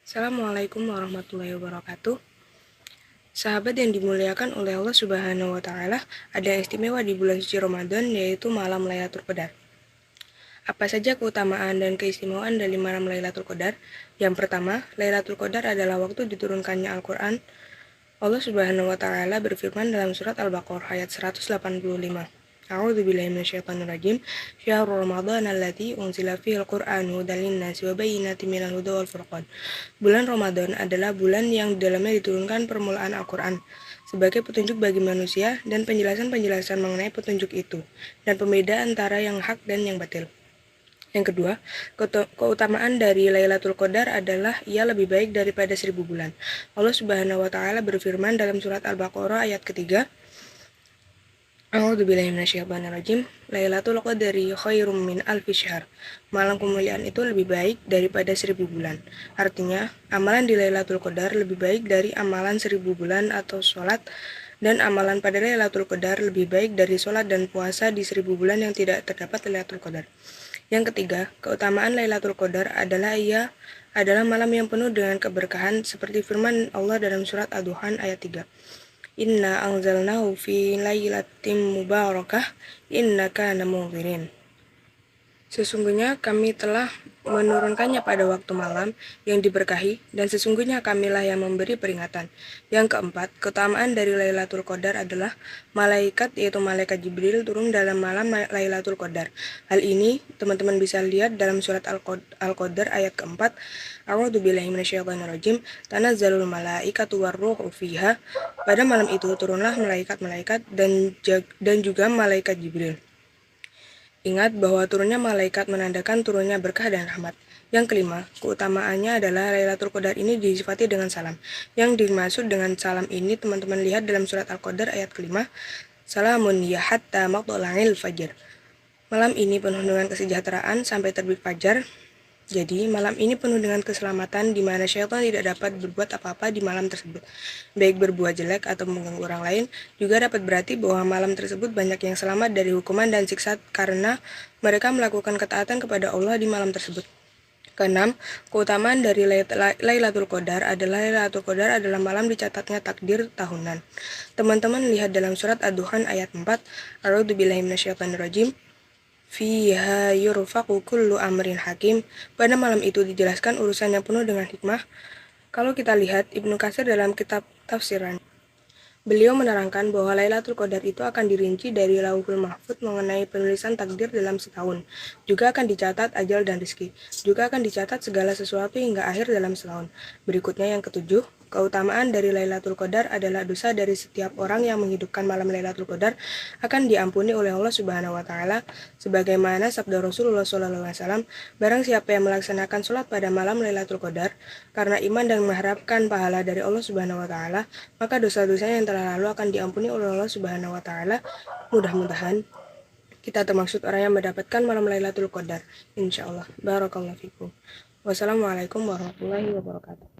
Assalamualaikum warahmatullahi wabarakatuh. Sahabat yang dimuliakan oleh Allah Subhanahu wa Ta'ala, ada yang istimewa di bulan suci Ramadan, yaitu malam Lailatul Qadar. Apa saja keutamaan dan keistimewaan dari malam Lailatul Qadar? Yang pertama, Lailatul Qadar adalah waktu diturunkannya Al-Quran. Allah Subhanahu wa Ta'ala berfirman dalam surat Al-Baqarah ayat 185. A'udzubillahi minasyaitonirrajim. Syahrul Ramadan allati unzila fihil Qur'anu hudan linnasi wa bayyinatin minal huda wal furqan. Bulan Ramadan adalah bulan yang di dalamnya diturunkan permulaan Al-Quran sebagai petunjuk bagi manusia dan penjelasan-penjelasan mengenai petunjuk itu dan pembeda antara yang hak dan yang batil. Yang kedua, keutamaan dari Lailatul Qadar adalah ia lebih baik daripada 1000 bulan. Allah Subhanahu wa Ta'ala berfirman dalam surat Al-Baqarah ayat ketiga, A'udzubillahi minasyaitonirrajim. Lailatul Qadri khairum min alfi syahr. Malam kemuliaan itu lebih baik daripada 1000 bulan. Artinya, amalan di Lailatul Qadar lebih baik dari amalan 1000 bulan atau sholat, dan amalan pada Lailatul Qadar lebih baik dari sholat dan puasa di 1000 bulan yang tidak terdapat Lailatul Qadar. Yang ketiga, keutamaan Lailatul Qadar adalah ia adalah malam yang penuh dengan keberkahan seperti firman Allah dalam surat Ad-Duhan ayat 3. Inna anzalnahu fi lailatin mubarakah inna kana munzirin. Sesungguhnya kami telah menurunkannya pada waktu malam yang diberkahi, dan sesungguhnya kamilah yang memberi peringatan. Yang keempat, keutamaan dari Lailatul Qadar adalah malaikat, yaitu malaikat Jibril turun dalam malam Lailatul Qadar. Hal ini teman-teman bisa lihat dalam surat Al-Qadar ayat keempat. A'udzubillahi minasyaitonirrajim. Tanazzalul malaikatu warruhu fiha. Pada malam itu turunlah malaikat-malaikat dan juga malaikat Jibril. Ingat bahwa turunnya malaikat menandakan turunnya berkah dan rahmat. Yang kelima, keutamaannya adalah Lailatul Qadar ini disifati dengan salam. Yang dimaksud dengan salam ini teman-teman lihat dalam surat Al-Qadar ayat kelima. Salamun ya hatta maqtula'il fajr. Malam ini penuh dengan kesejahteraan sampai terbit fajar. Jadi, malam ini penuh dengan keselamatan di mana syaitan tidak dapat berbuat apa-apa di malam tersebut. Baik berbuat jelek atau mengganggu orang lain, juga dapat berarti bahwa malam tersebut banyak yang selamat dari hukuman dan siksa karena mereka melakukan ketaatan kepada Allah di malam tersebut. Keenam, keutamaan dari Lailatul Qadar adalah malam dicatatnya takdir tahunan. Teman-teman lihat dalam surat Ad-Duhan ayat 4, A'udzubillahi minasyaitonirrajim. Fiha yurfaqu kullu amrin hakim. Pada malam itu dijelaskan urusan yang penuh dengan hikmah. Kalau kita lihat Ibnu Katsir dalam kitab tafsiran, beliau menerangkan bahwa Lailatul Qadar itu akan dirinci dari Lauhul Mahfuz mengenai penulisan takdir dalam setahun. Juga akan dicatat ajal dan rezeki. Juga akan dicatat segala sesuatu hingga akhir dalam setahun. Berikutnya yang ketujuh, keutamaan dari Lailatul Qadar adalah dosa dari setiap orang yang menghidupkan malam Lailatul Qadar akan diampuni oleh Allah Subhanahu wa Ta'ala, sebagaimana sabda Rasulullah SAW, barang siapa yang melaksanakan sholat pada malam Lailatul Qadar karena iman dan mengharapkan pahala dari Allah Subhanahu wa Ta'ala, maka dosa-dosanya yang telah lalu akan diampuni oleh Allah Subhanahu wa Ta'ala. Mudah-mudahan kita termaksud orang yang mendapatkan malam Lailatul Qadar, insyaallah. Barakallahu fikum. Wassalamualaikum warahmatullahi wabarakatuh.